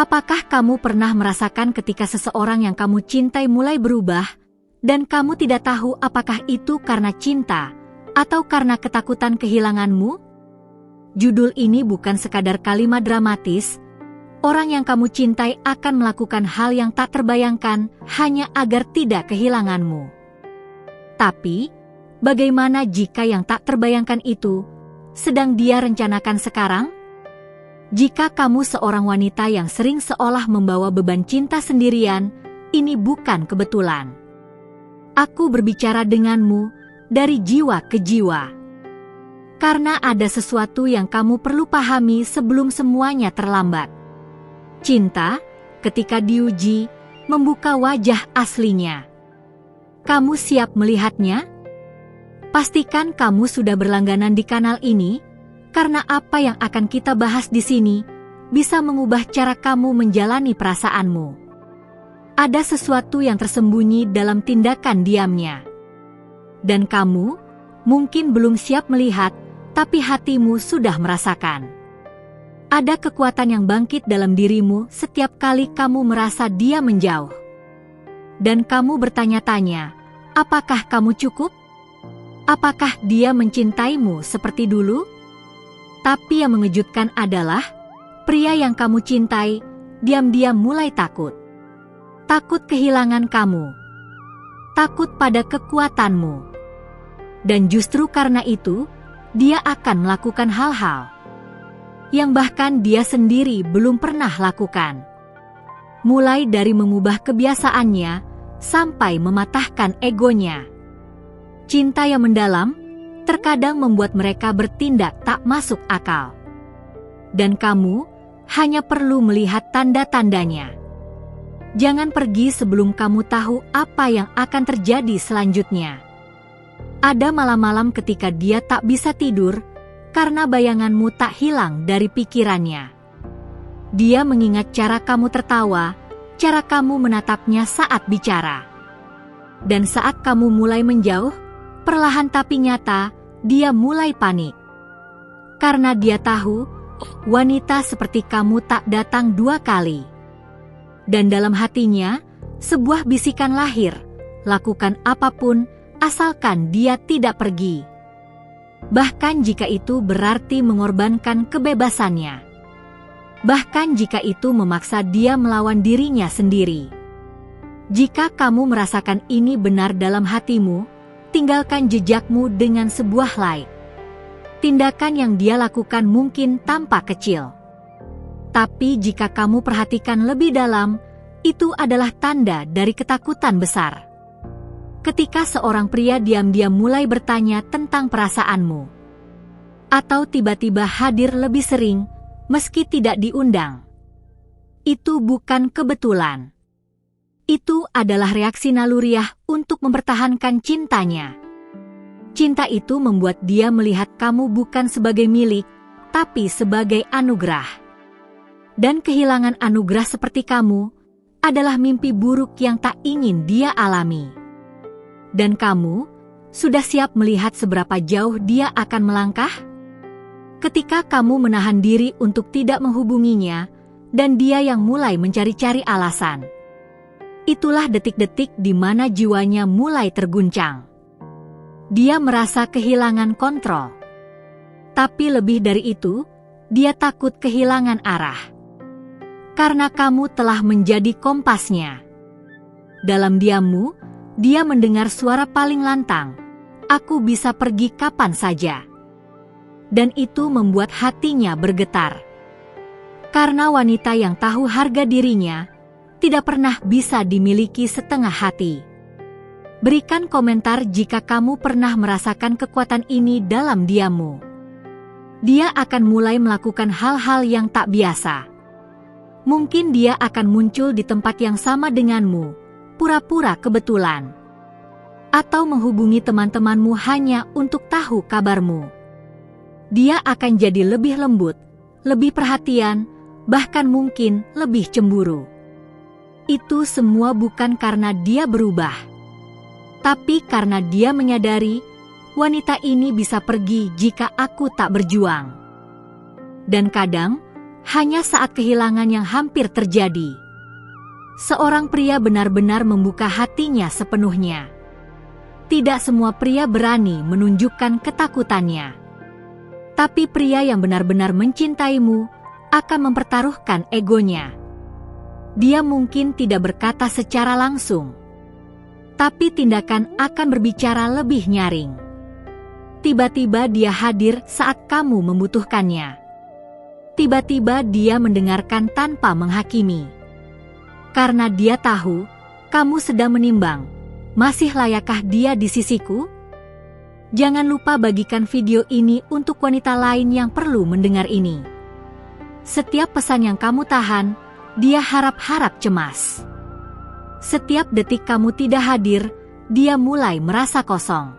Apakah kamu pernah merasakan ketika seseorang yang kamu cintai mulai berubah, dan kamu tidak tahu apakah itu karena cinta atau karena ketakutan kehilanganmu? Judul ini bukan sekadar kalimat dramatis. Orang yang kamu cintai akan melakukan hal yang tak terbayangkan hanya agar tidak kehilanganmu. Tapi, bagaimana jika yang tak terbayangkan itu sedang dia rencanakan sekarang? Jika kamu seorang wanita yang sering seolah membawa beban cinta sendirian, ini bukan kebetulan. Aku berbicara denganmu dari jiwa ke jiwa. Karena ada sesuatu yang kamu perlu pahami sebelum semuanya terlambat. Cinta, ketika diuji, membuka wajah aslinya. Kamu siap melihatnya? Pastikan kamu sudah berlangganan di kanal ini, karena apa yang akan kita bahas di sini bisa mengubah cara kamu menjalani perasaanmu. Ada sesuatu yang tersembunyi dalam tindakan diamnya. Dan kamu mungkin belum siap melihat, tapi hatimu sudah merasakan. Ada kekuatan yang bangkit dalam dirimu setiap kali kamu merasa dia menjauh. Dan kamu bertanya-tanya, apakah kamu cukup? Apakah dia mencintaimu seperti dulu? Tapi yang mengejutkan adalah, pria yang kamu cintai, diam-diam mulai takut. Takut kehilangan kamu. Takut pada kekuatanmu. Dan justru karena itu, dia akan melakukan hal-hal yang bahkan dia sendiri belum pernah lakukan. Mulai dari mengubah kebiasaannya, sampai mematahkan egonya. Cinta yang mendalam terkadang membuat mereka bertindak tak masuk akal. Dan kamu hanya perlu melihat tanda-tandanya. Jangan pergi sebelum kamu tahu apa yang akan terjadi selanjutnya. Ada malam-malam ketika dia tak bisa tidur, karena bayanganmu tak hilang dari pikirannya. Dia mengingat cara kamu tertawa, cara kamu menatapnya saat bicara. Dan saat kamu mulai menjauh, perlahan tapi nyata, dia mulai panik. Karena dia tahu, wanita seperti kamu tak datang 2 kali. Dan dalam hatinya, sebuah bisikan lahir, lakukan apapun, asalkan dia tidak pergi. Bahkan jika itu berarti mengorbankan kebebasannya. Bahkan jika itu memaksa dia melawan dirinya sendiri. Jika kamu merasakan ini benar dalam hatimu, tinggalkan jejakmu dengan sebuah like. Tindakan yang dia lakukan mungkin tampak kecil. Tapi jika kamu perhatikan lebih dalam, itu adalah tanda dari ketakutan besar. Ketika seorang pria diam-diam mulai bertanya tentang perasaanmu, atau tiba-tiba hadir lebih sering, meski tidak diundang, itu bukan kebetulan. Itu adalah reaksi naluriah untuk mempertahankan cintanya. Cinta itu membuat dia melihat kamu bukan sebagai milik, tapi sebagai anugerah. Dan kehilangan anugerah seperti kamu adalah mimpi buruk yang tak ingin dia alami. Dan kamu sudah siap melihat seberapa jauh dia akan melangkah? Ketika kamu menahan diri untuk tidak menghubunginya, dan dia yang mulai mencari-cari alasan. Itulah detik-detik di mana jiwanya mulai terguncang. Dia merasa kehilangan kontrol. Tapi lebih dari itu, dia takut kehilangan arah. Karena kamu telah menjadi kompasnya. Dalam diammu, dia mendengar suara paling lantang, "Aku bisa pergi kapan saja." Dan itu membuat hatinya bergetar. Karena wanita yang tahu harga dirinya tidak pernah bisa dimiliki setengah hati. Berikan komentar jika kamu pernah merasakan kekuatan ini dalam diammu. Dia akan mulai melakukan hal-hal yang tak biasa. Mungkin dia akan muncul di tempat yang sama denganmu, pura-pura kebetulan. Atau menghubungi teman-temanmu hanya untuk tahu kabarmu. Dia akan jadi lebih lembut, lebih perhatian, bahkan mungkin lebih cemburu. Itu semua bukan karena dia berubah, tapi karena dia menyadari wanita ini bisa pergi jika aku tak berjuang. Dan kadang, hanya saat kehilangan yang hampir terjadi. Seorang pria benar-benar membuka hatinya sepenuhnya. Tidak semua pria berani menunjukkan ketakutannya. Tapi pria yang benar-benar mencintaimu akan mempertaruhkan egonya. Dia mungkin tidak berkata secara langsung, tapi tindakan akan berbicara lebih nyaring. Tiba-tiba dia hadir saat kamu membutuhkannya. Tiba-tiba dia mendengarkan tanpa menghakimi. Karena dia tahu, kamu sedang menimbang, masih layakkah dia di sisiku? Jangan lupa bagikan video ini untuk wanita lain yang perlu mendengar ini. Setiap pesan yang kamu tahan, dia harap-harap cemas. Setiap detik kamu tidak hadir, dia mulai merasa kosong.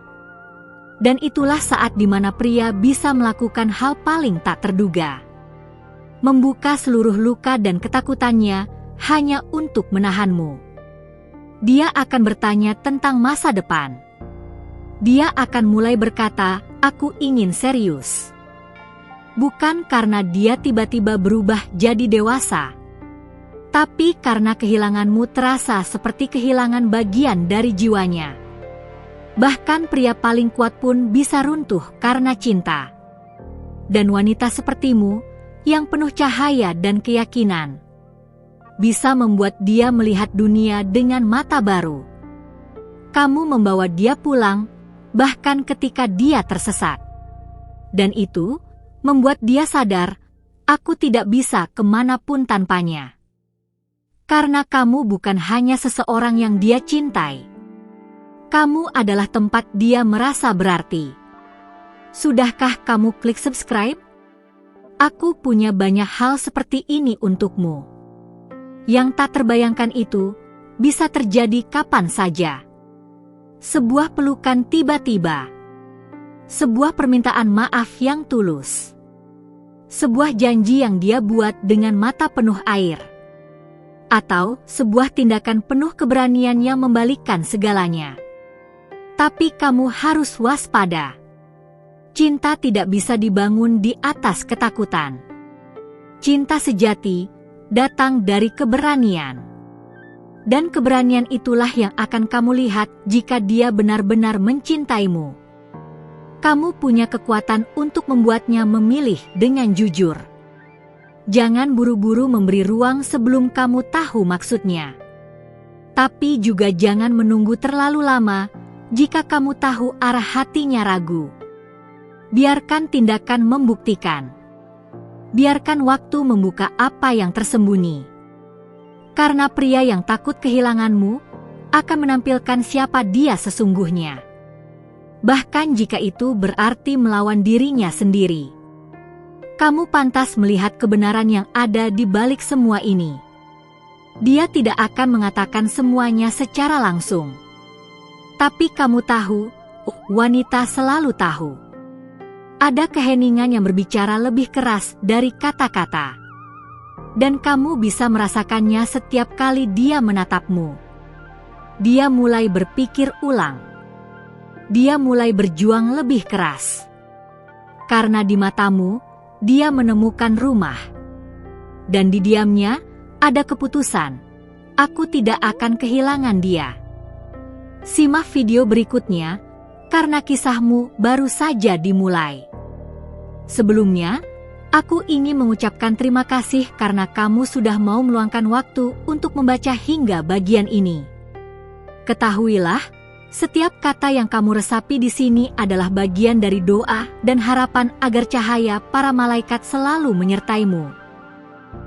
Dan itulah saat di mana pria bisa melakukan hal paling tak terduga. Membuka seluruh luka dan ketakutannya hanya untuk menahanmu. Dia akan bertanya tentang masa depan. Dia akan mulai berkata, "Aku ingin serius." Bukan karena dia tiba-tiba berubah jadi dewasa, tapi karena kehilanganmu terasa seperti kehilangan bagian dari jiwanya. Bahkan pria paling kuat pun bisa runtuh karena cinta. Dan wanita sepertimu, yang penuh cahaya dan keyakinan, bisa membuat dia melihat dunia dengan mata baru. Kamu membawa dia pulang, bahkan ketika dia tersesat. Dan itu membuat dia sadar, aku tidak bisa kemanapun tanpanya. Karena kamu bukan hanya seseorang yang dia cintai. Kamu adalah tempat dia merasa berarti. Sudahkah kamu klik subscribe? Aku punya banyak hal seperti ini untukmu. Yang tak terbayangkan itu bisa terjadi kapan saja. Sebuah pelukan tiba-tiba. Sebuah permintaan maaf yang tulus. Sebuah janji yang dia buat dengan mata penuh air. Atau sebuah tindakan penuh keberanian yang membalikkan segalanya. Tapi kamu harus waspada. Cinta tidak bisa dibangun di atas ketakutan. Cinta sejati datang dari keberanian. Dan keberanian itulah yang akan kamu lihat jika dia benar-benar mencintaimu. Kamu punya kekuatan untuk membuatnya memilih dengan jujur. Jangan buru-buru memberi ruang sebelum kamu tahu maksudnya. Tapi juga jangan menunggu terlalu lama jika kamu tahu arah hatinya ragu. Biarkan tindakan membuktikan. Biarkan waktu membuka apa yang tersembunyi. Karena pria yang takut kehilanganmu akan menampilkan siapa dia sesungguhnya. Bahkan jika itu berarti melawan dirinya sendiri. Kamu pantas melihat kebenaran yang ada di balik semua ini. Dia tidak akan mengatakan semuanya secara langsung. Tapi kamu tahu, wanita selalu tahu. Ada keheningan yang berbicara lebih keras dari kata-kata. Dan kamu bisa merasakannya setiap kali dia menatapmu. Dia mulai berpikir ulang. Dia mulai berjuang lebih keras. Karena di matamu, dia menemukan rumah. Dan di diamnya, ada keputusan. Aku tidak akan kehilangan dia. Simak video berikutnya, karena kisahmu baru saja dimulai. Sebelumnya, aku ingin mengucapkan terima kasih karena kamu sudah mau meluangkan waktu untuk membaca hingga bagian ini. Ketahuilah, setiap kata yang kamu resapi di sini adalah bagian dari doa dan harapan agar cahaya para malaikat selalu menyertaimu.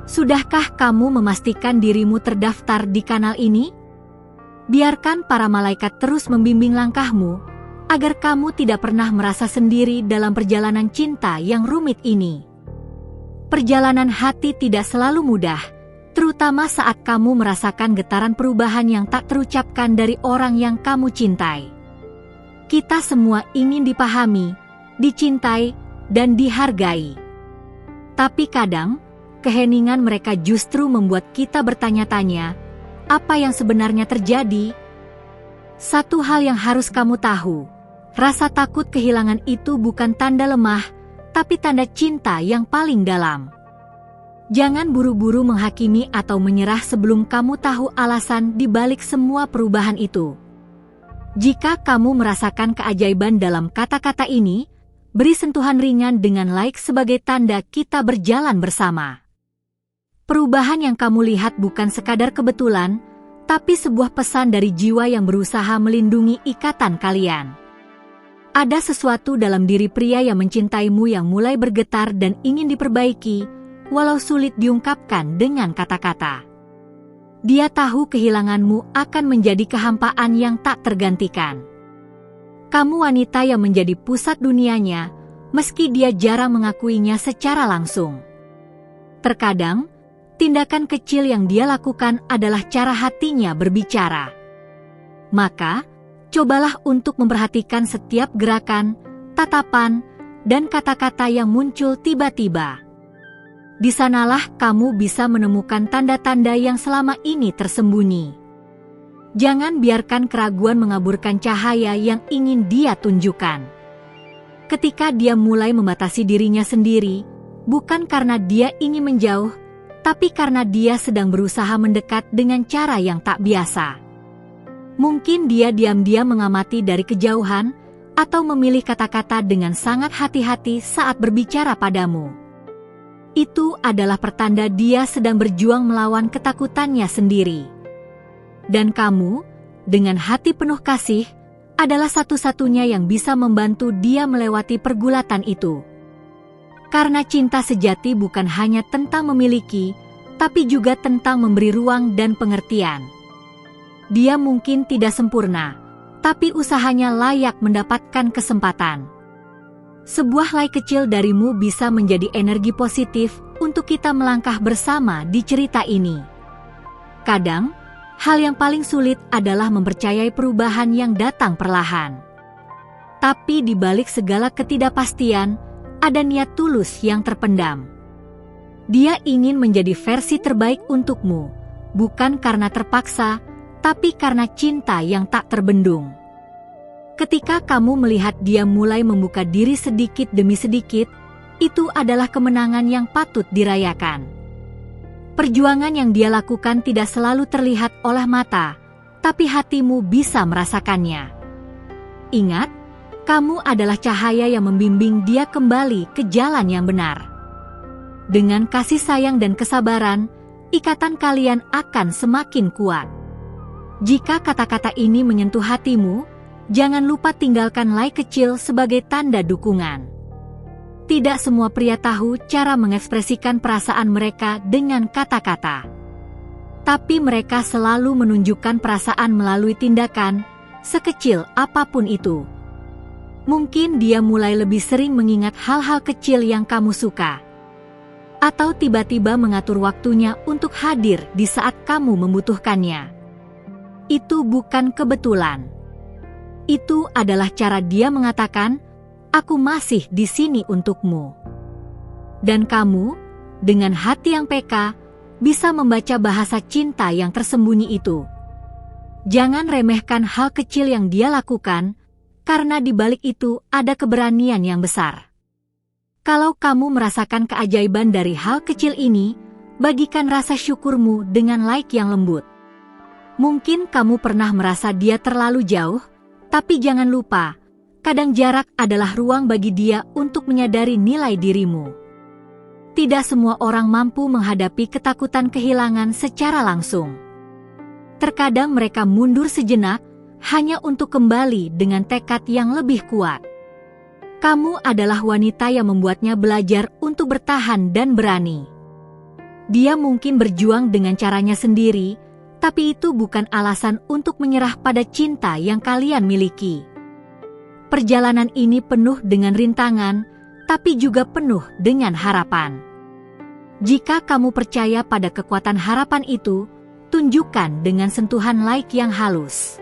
Sudahkah kamu memastikan dirimu terdaftar di kanal ini? Biarkan para malaikat terus membimbing langkahmu, agar kamu tidak pernah merasa sendiri dalam perjalanan cinta yang rumit ini. Perjalanan hati tidak selalu mudah, terutama saat kamu merasakan getaran perubahan yang tak terucapkan dari orang yang kamu cintai. Kita semua ingin dipahami, dicintai, dan dihargai. Tapi kadang, keheningan mereka justru membuat kita bertanya-tanya, apa yang sebenarnya terjadi? Satu hal yang harus kamu tahu, rasa takut kehilangan itu bukan tanda lemah, tapi tanda cinta yang paling dalam. Jangan buru-buru menghakimi atau menyerah sebelum kamu tahu alasan di balik semua perubahan itu. Jika kamu merasakan keajaiban dalam kata-kata ini, beri sentuhan ringan dengan like sebagai tanda kita berjalan bersama. Perubahan yang kamu lihat bukan sekadar kebetulan, tapi sebuah pesan dari jiwa yang berusaha melindungi ikatan kalian. Ada sesuatu dalam diri pria yang mencintaimu yang mulai bergetar dan ingin diperbaiki, walau sulit diungkapkan dengan kata-kata. Dia tahu kehilanganmu akan menjadi kehampaan yang tak tergantikan. Kamu wanita yang menjadi pusat dunianya, meski dia jarang mengakuinya secara langsung. Terkadang, tindakan kecil yang dia lakukan adalah cara hatinya berbicara. Maka, cobalah untuk memperhatikan setiap gerakan, tatapan, dan kata-kata yang muncul tiba-tiba. Di sanalah kamu bisa menemukan tanda-tanda yang selama ini tersembunyi. Jangan biarkan keraguan mengaburkan cahaya yang ingin dia tunjukkan. Ketika dia mulai membatasi dirinya sendiri, bukan karena dia ingin menjauh, tapi karena dia sedang berusaha mendekat dengan cara yang tak biasa. Mungkin dia diam-diam mengamati dari kejauhan, atau memilih kata-kata dengan sangat hati-hati saat berbicara padamu. Itu adalah pertanda dia sedang berjuang melawan ketakutannya sendiri. Dan kamu, dengan hati penuh kasih, adalah satu-satunya yang bisa membantu dia melewati pergulatan itu. Karena cinta sejati bukan hanya tentang memiliki, tapi juga tentang memberi ruang dan pengertian. Dia mungkin tidak sempurna, tapi usahanya layak mendapatkan kesempatan. Sebuah like kecil darimu bisa menjadi energi positif untuk kita melangkah bersama di cerita ini. Kadang, hal yang paling sulit adalah mempercayai perubahan yang datang perlahan. Tapi di balik segala ketidakpastian, ada niat tulus yang terpendam. Dia ingin menjadi versi terbaik untukmu, bukan karena terpaksa, tapi karena cinta yang tak terbendung. Ketika kamu melihat dia mulai membuka diri sedikit demi sedikit, itu adalah kemenangan yang patut dirayakan. Perjuangan yang dia lakukan tidak selalu terlihat oleh mata, tapi hatimu bisa merasakannya. Ingat, kamu adalah cahaya yang membimbing dia kembali ke jalan yang benar. Dengan kasih sayang dan kesabaran, ikatan kalian akan semakin kuat. Jika kata-kata ini menyentuh hatimu, jangan lupa tinggalkan like kecil sebagai tanda dukungan. Tidak semua pria tahu cara mengekspresikan perasaan mereka dengan kata-kata. Tapi mereka selalu menunjukkan perasaan melalui tindakan, sekecil apapun itu. Mungkin dia mulai lebih sering mengingat hal-hal kecil yang kamu suka. Atau tiba-tiba mengatur waktunya untuk hadir di saat kamu membutuhkannya. Itu bukan kebetulan. Itu adalah cara dia mengatakan, "Aku masih di sini untukmu." Dan kamu, dengan hati yang peka, bisa membaca bahasa cinta yang tersembunyi itu. Jangan remehkan hal kecil yang dia lakukan, karena di balik itu ada keberanian yang besar. Kalau kamu merasakan keajaiban dari hal kecil ini, bagikan rasa syukurmu dengan like yang lembut. Mungkin kamu pernah merasa dia terlalu jauh, tapi jangan lupa, kadang jarak adalah ruang bagi dia untuk menyadari nilai dirimu. Tidak semua orang mampu menghadapi ketakutan kehilangan secara langsung. Terkadang mereka mundur sejenak, hanya untuk kembali dengan tekad yang lebih kuat. Kamu adalah wanita yang membuatnya belajar untuk bertahan dan berani. Dia mungkin berjuang dengan caranya sendiri, tapi itu bukan alasan untuk menyerah pada cinta yang kalian miliki. Perjalanan ini penuh dengan rintangan, tapi juga penuh dengan harapan. Jika kamu percaya pada kekuatan harapan itu, tunjukkan dengan sentuhan like yang halus.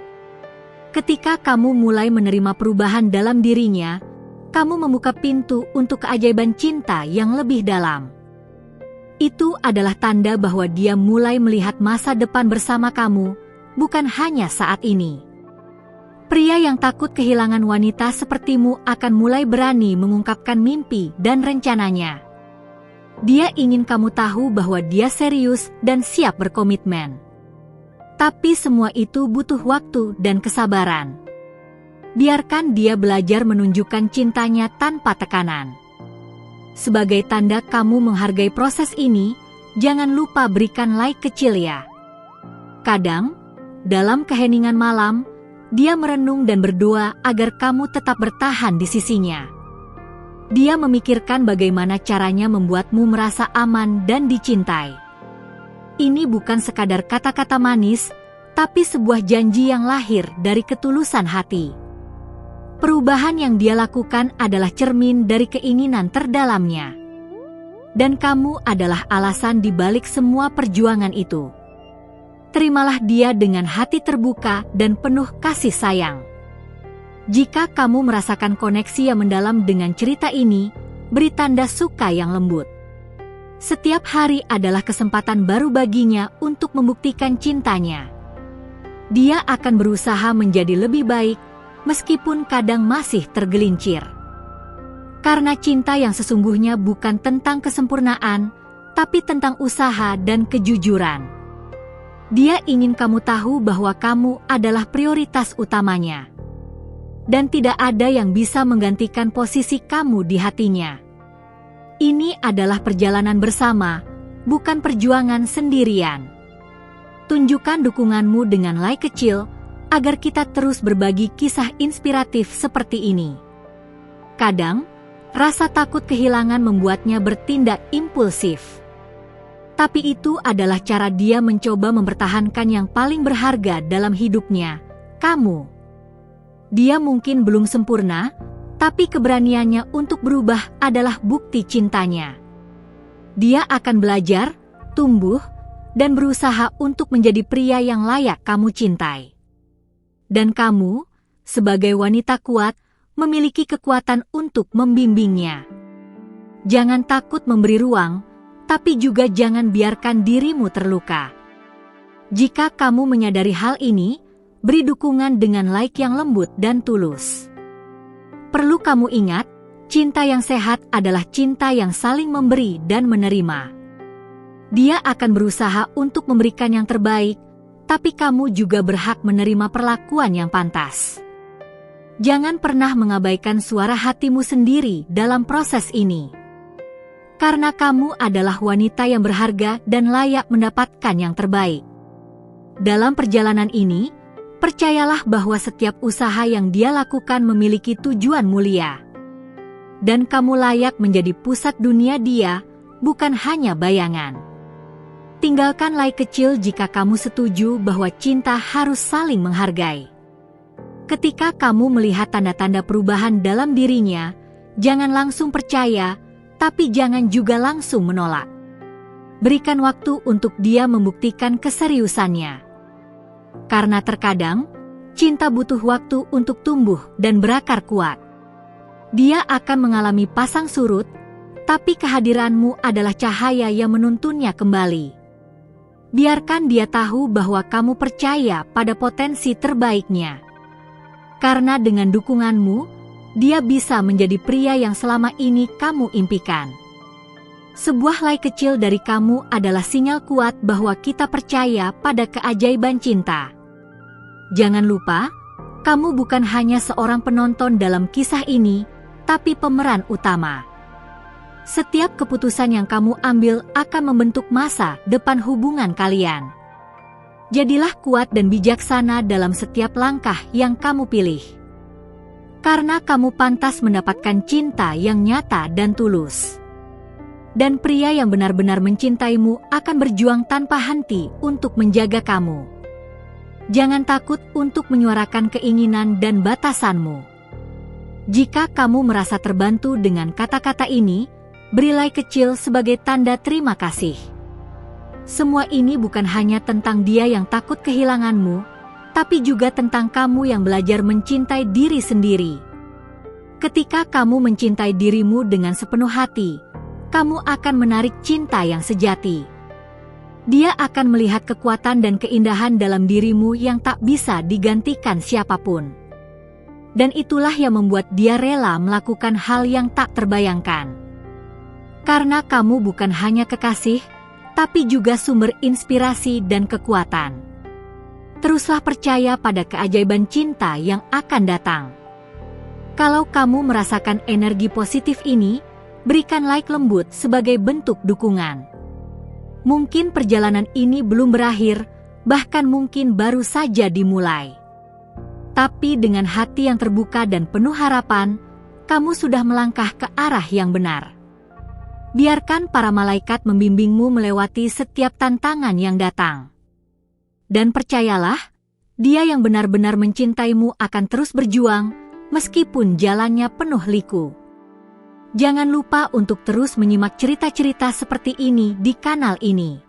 Ketika kamu mulai menerima perubahan dalam dirinya, kamu membuka pintu untuk keajaiban cinta yang lebih dalam. Itu adalah tanda bahwa dia mulai melihat masa depan bersama kamu, bukan hanya saat ini. Pria yang takut kehilangan wanita sepertimu akan mulai berani mengungkapkan mimpi dan rencananya. Dia ingin kamu tahu bahwa dia serius dan siap berkomitmen. Tapi semua itu butuh waktu dan kesabaran. Biarkan dia belajar menunjukkan cintanya tanpa tekanan. Sebagai tanda kamu menghargai proses ini, jangan lupa berikan like kecil ya. Kadang, dalam keheningan malam, dia merenung dan berdoa agar kamu tetap bertahan di sisinya. Dia memikirkan bagaimana caranya membuatmu merasa aman dan dicintai. Ini bukan sekadar kata-kata manis, tapi sebuah janji yang lahir dari ketulusan hati. Perubahan yang dia lakukan adalah cermin dari keinginan terdalamnya. Dan kamu adalah alasan di balik semua perjuangan itu. Terimalah dia dengan hati terbuka dan penuh kasih sayang. Jika kamu merasakan koneksi yang mendalam dengan cerita ini, beri tanda suka yang lembut. Setiap hari adalah kesempatan baru baginya untuk membuktikan cintanya. Dia akan berusaha menjadi lebih baik, meskipun kadang masih tergelincir. Karena cinta yang sesungguhnya bukan tentang kesempurnaan, tapi tentang usaha dan kejujuran. Dia ingin kamu tahu bahwa kamu adalah prioritas utamanya. Dan tidak ada yang bisa menggantikan posisi kamu di hatinya. Ini adalah perjalanan bersama, bukan perjuangan sendirian. Tunjukkan dukunganmu dengan like kecil, agar kita terus berbagi kisah inspiratif seperti ini. Kadang, rasa takut kehilangan membuatnya bertindak impulsif. Tapi itu adalah cara dia mencoba mempertahankan yang paling berharga dalam hidupnya, kamu. Dia mungkin belum sempurna, tapi keberaniannya untuk berubah adalah bukti cintanya. Dia akan belajar, tumbuh, dan berusaha untuk menjadi pria yang layak kamu cintai. Dan kamu, sebagai wanita kuat, memiliki kekuatan untuk membimbingnya. Jangan takut memberi ruang, tapi juga jangan biarkan dirimu terluka. Jika kamu menyadari hal ini, beri dukungan dengan like yang lembut dan tulus. Perlu kamu ingat, cinta yang sehat adalah cinta yang saling memberi dan menerima. Dia akan berusaha untuk memberikan yang terbaik, tapi kamu juga berhak menerima perlakuan yang pantas. Jangan pernah mengabaikan suara hatimu sendiri dalam proses ini. Karena kamu adalah wanita yang berharga dan layak mendapatkan yang terbaik. Dalam perjalanan ini, percayalah bahwa setiap usaha yang dia lakukan memiliki tujuan mulia. Dan kamu layak menjadi pusat dunia dia, bukan hanya bayangan. Tinggalkan like kecil jika kamu setuju bahwa cinta harus saling menghargai. Ketika kamu melihat tanda-tanda perubahan dalam dirinya, jangan langsung percaya, tapi jangan juga langsung menolak. Berikan waktu untuk dia membuktikan keseriusannya. Karena terkadang, cinta butuh waktu untuk tumbuh dan berakar kuat. Dia akan mengalami pasang surut, tapi kehadiranmu adalah cahaya yang menuntunnya kembali. Biarkan dia tahu bahwa kamu percaya pada potensi terbaiknya. Karena dengan dukunganmu, dia bisa menjadi pria yang selama ini kamu impikan. Sebuah like kecil dari kamu adalah sinyal kuat bahwa kita percaya pada keajaiban cinta. Jangan lupa, kamu bukan hanya seorang penonton dalam kisah ini, tapi pemeran utama. Setiap keputusan yang kamu ambil akan membentuk masa depan hubungan kalian. Jadilah kuat dan bijaksana dalam setiap langkah yang kamu pilih. Karena kamu pantas mendapatkan cinta yang nyata dan tulus. Dan pria yang benar-benar mencintaimu akan berjuang tanpa henti untuk menjaga kamu. Jangan takut untuk menyuarakan keinginan dan batasanmu. Jika kamu merasa terbantu dengan kata-kata ini, beri like kecil sebagai tanda terima kasih. Semua ini bukan hanya tentang dia yang takut kehilanganmu, tapi juga tentang kamu yang belajar mencintai diri sendiri. Ketika kamu mencintai dirimu dengan sepenuh hati, kamu akan menarik cinta yang sejati. Dia akan melihat kekuatan dan keindahan dalam dirimu yang tak bisa digantikan siapapun. Dan itulah yang membuat dia rela melakukan hal yang tak terbayangkan. Karena kamu bukan hanya kekasih, tapi juga sumber inspirasi dan kekuatan. Teruslah percaya pada keajaiban cinta yang akan datang. Kalau kamu merasakan energi positif ini, berikan like lembut sebagai bentuk dukungan. Mungkin perjalanan ini belum berakhir, bahkan mungkin baru saja dimulai. Tapi dengan hati yang terbuka dan penuh harapan, kamu sudah melangkah ke arah yang benar. Biarkan para malaikat membimbingmu melewati setiap tantangan yang datang. Dan percayalah, Dia yang benar-benar mencintaimu akan terus berjuang, meskipun jalannya penuh liku. Jangan lupa untuk terus menyimak cerita-cerita seperti ini di kanal ini.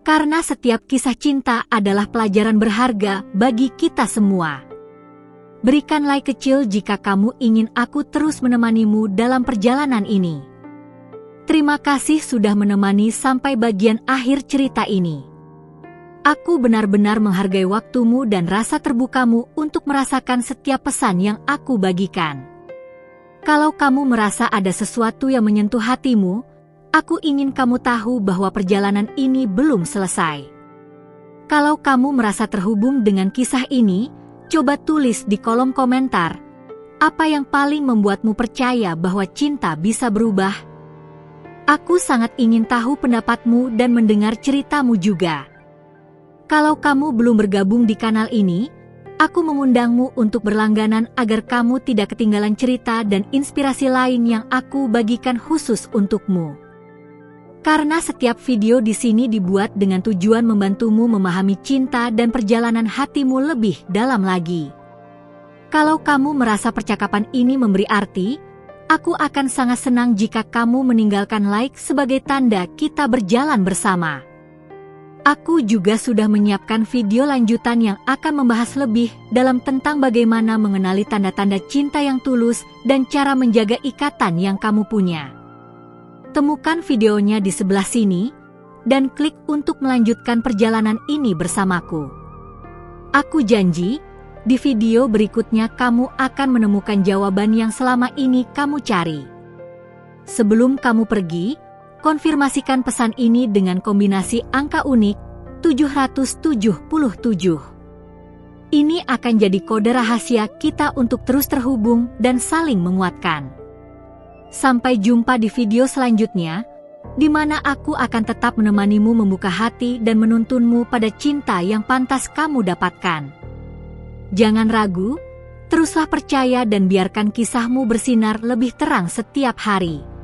Karena setiap kisah cinta adalah pelajaran berharga bagi kita semua. Berikan like kecil jika kamu ingin aku terus menemanimu dalam perjalanan ini. Terima kasih sudah menemani sampai bagian akhir cerita ini. Aku benar-benar menghargai waktumu dan rasa terbukamu untuk merasakan setiap pesan yang aku bagikan. Kalau kamu merasa ada sesuatu yang menyentuh hatimu, aku ingin kamu tahu bahwa perjalanan ini belum selesai. Kalau kamu merasa terhubung dengan kisah ini, coba tulis di kolom komentar, apa yang paling membuatmu percaya bahwa cinta bisa berubah? Aku sangat ingin tahu pendapatmu dan mendengar ceritamu juga. Kalau kamu belum bergabung di kanal ini, aku mengundangmu untuk berlangganan agar kamu tidak ketinggalan cerita dan inspirasi lain yang aku bagikan khusus untukmu. Karena setiap video di sini dibuat dengan tujuan membantumu memahami cinta dan perjalanan hatimu lebih dalam lagi. Kalau kamu merasa percakapan ini memberi arti, aku akan sangat senang jika kamu meninggalkan like sebagai tanda kita berjalan bersama. Aku juga sudah menyiapkan video lanjutan yang akan membahas lebih dalam tentang bagaimana mengenali tanda-tanda cinta yang tulus dan cara menjaga ikatan yang kamu punya. Temukan videonya di sebelah sini, dan klik untuk melanjutkan perjalanan ini bersamaku. Aku janji, di video berikutnya kamu akan menemukan jawaban yang selama ini kamu cari. Sebelum kamu pergi, konfirmasikan pesan ini dengan kombinasi angka unik 777. Ini akan jadi kode rahasia kita untuk terus terhubung dan saling menguatkan. Sampai jumpa di video selanjutnya, di mana aku akan tetap menemanimu membuka hati dan menuntunmu pada cinta yang pantas kamu dapatkan. Jangan ragu, teruslah percaya dan biarkan kisahmu bersinar lebih terang setiap hari.